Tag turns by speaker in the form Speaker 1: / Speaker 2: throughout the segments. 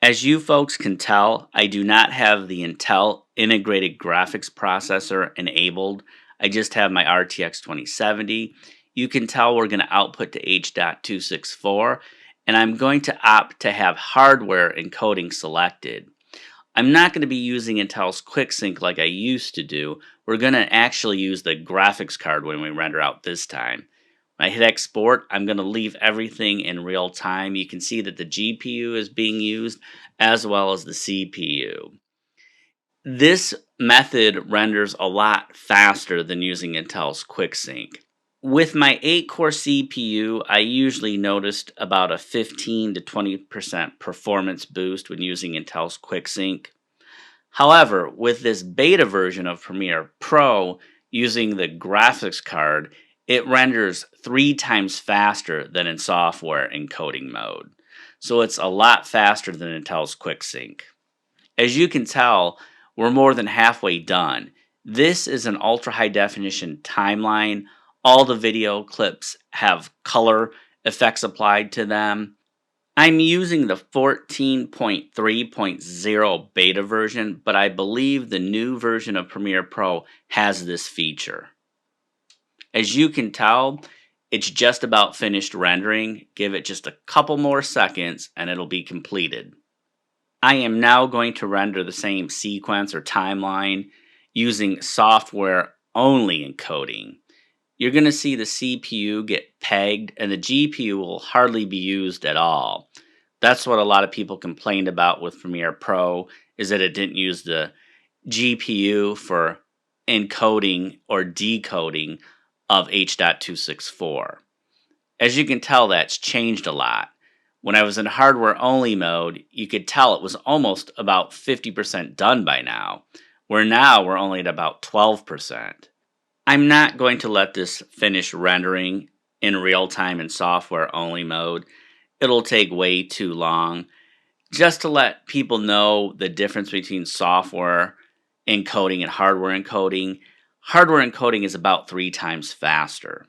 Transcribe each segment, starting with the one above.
Speaker 1: As you folks can tell, I do not have the Intel integrated graphics processor enabled. I just have my RTX 2070. You can tell we're going to output to H.264, and I'm going to opt to have hardware encoding selected. I'm not going to be using Intel's QuickSync like I used to do. We're going to actually use the graphics card when we render out this time. When I hit export, I'm going to leave everything in real time. You can see that the GPU is being used as well as the CPU. This method renders a lot faster than using Intel's QuickSync. With my 8-core CPU, I usually noticed about a 15 to 20% performance boost when using Intel's QuickSync. However, with this beta version of Premiere Pro using the graphics card, it renders 3 times faster than in software encoding mode. So it's a lot faster than Intel's QuickSync. As you can tell, we're more than halfway done. This is an ultra high definition timeline. All the video clips have color effects applied to them. I'm using the 14.3.0 beta version, but I believe the new version of Premiere Pro has this feature. As you can tell, it's just about finished rendering. Give it just a couple more seconds and it'll be completed. I am now going to render the same sequence or timeline using software only encoding. You're going to see the CPU get pegged and the GPU will hardly be used at all. That's what a lot of people complained about with Premiere Pro, is that it didn't use the GPU for encoding or decoding of H.264. As you can tell, that's changed a lot. When I was in hardware only mode, you could tell it was almost about 50% done by now, where now we're only at about 12%. I'm not going to let this finish rendering in real time in software only mode. It'll take way too long. Just to let people know the difference between software encoding and hardware encoding is about 3 times faster.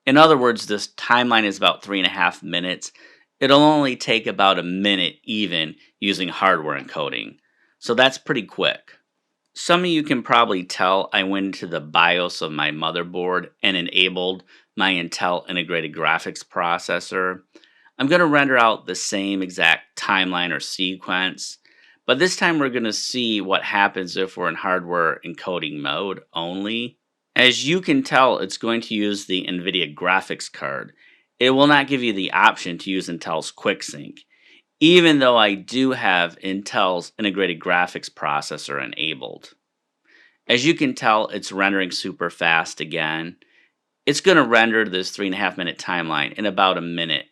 Speaker 1: In other words, this timeline is about 3.5 minutes. It'll only take about a minute even using hardware encoding. So that's pretty quick. Some of you can probably tell I went into the BIOS of my motherboard and enabled my Intel integrated graphics processor. I'm going to render out the same exact timeline or sequence, but this time we're going to see what happens if we're in hardware encoding mode only. As you can tell, it's going to use the NVIDIA graphics card. It will not give you the option to use Intel's QuickSync, even though I do have Intel's integrated graphics processor enabled. As you can tell, it's rendering super fast again. It's going to render this 3.5 minute timeline in about a minute,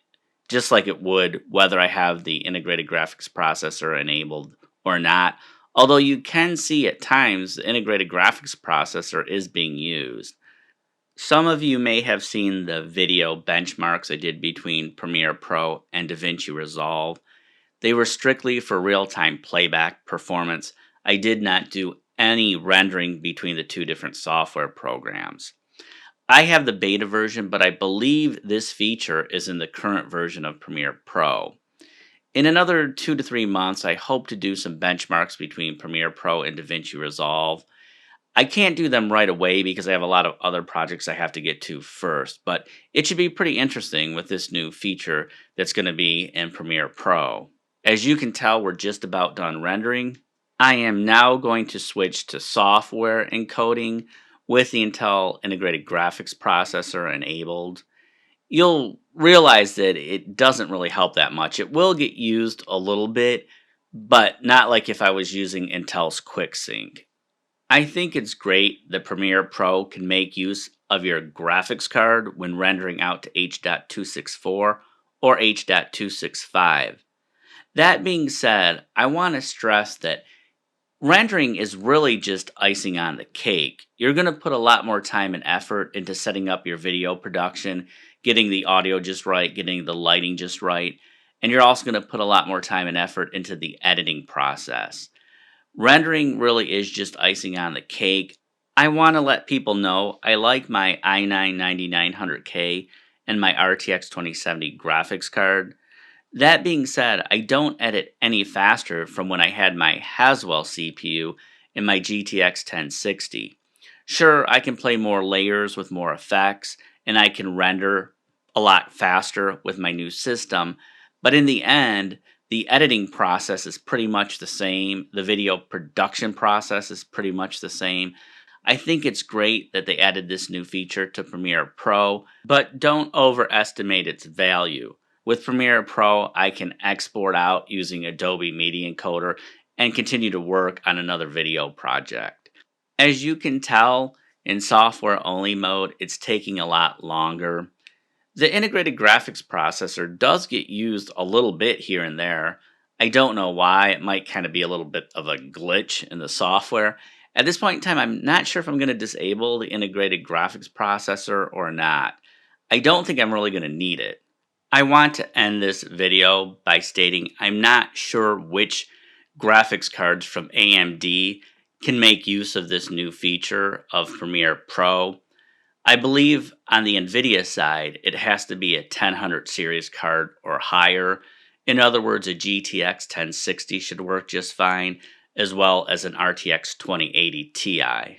Speaker 1: just like it would whether I have the integrated graphics processor enabled or not. Although you can see at times the integrated graphics processor is being used. Some of you may have seen the video benchmarks I did between Premiere Pro and DaVinci Resolve. They were strictly for real-time playback performance. I did not do any rendering between the two different software programs. I have the beta version, but I believe this feature is in the current version of Premiere Pro. In another 2 to 3 months, I hope to do some benchmarks between Premiere Pro and DaVinci Resolve. I can't do them right away because I have a lot of other projects I have to get to first, but it should be pretty interesting with this new feature that's going to be in Premiere Pro. As you can tell, we're just about done rendering. I am now going to switch to software encoding with the Intel integrated graphics processor enabled. You'll realize that it doesn't really help that much. It will get used a little bit, but not like if I was using Intel's QuickSync. I think it's great that Premiere Pro can make use of your graphics card when rendering out to H.264 or H.265. That being said, I want to stress that rendering is really just icing on the cake. You're going to put a lot more time and effort into setting up your video production, getting the audio just right, getting the lighting just right, and you're also going to put a lot more time and effort into the editing process. Rendering really is just icing on the cake. I want to let people know I like my i9 9900K and my RTX 2070 graphics card. That being said, I don't edit any faster from when I had my Haswell CPU in my GTX 1060. Sure, I can play more layers with more effects, and I can render a lot faster with my new system, but in the end, the editing process is pretty much the same. The video production process is pretty much the same. I think it's great that they added this new feature to Premiere Pro, but don't overestimate its value. With Premiere Pro, I can export out using Adobe Media Encoder and continue to work on another video project. As you can tell, in software only mode, it's taking a lot longer. The integrated graphics processor does get used a little bit here and there. I don't know why. It might kind of be a little bit of a glitch in the software. At this point in time, I'm not sure if I'm going to disable the integrated graphics processor or not. I don't think I'm really going to need it. I want to end this video by stating I'm not sure which graphics cards from AMD can make use of this new feature of Premiere Pro. I believe on the Nvidia side, it has to be a 1000 series card or higher. In other words, a GTX 1060 should work just fine, as well as an RTX 2080 Ti.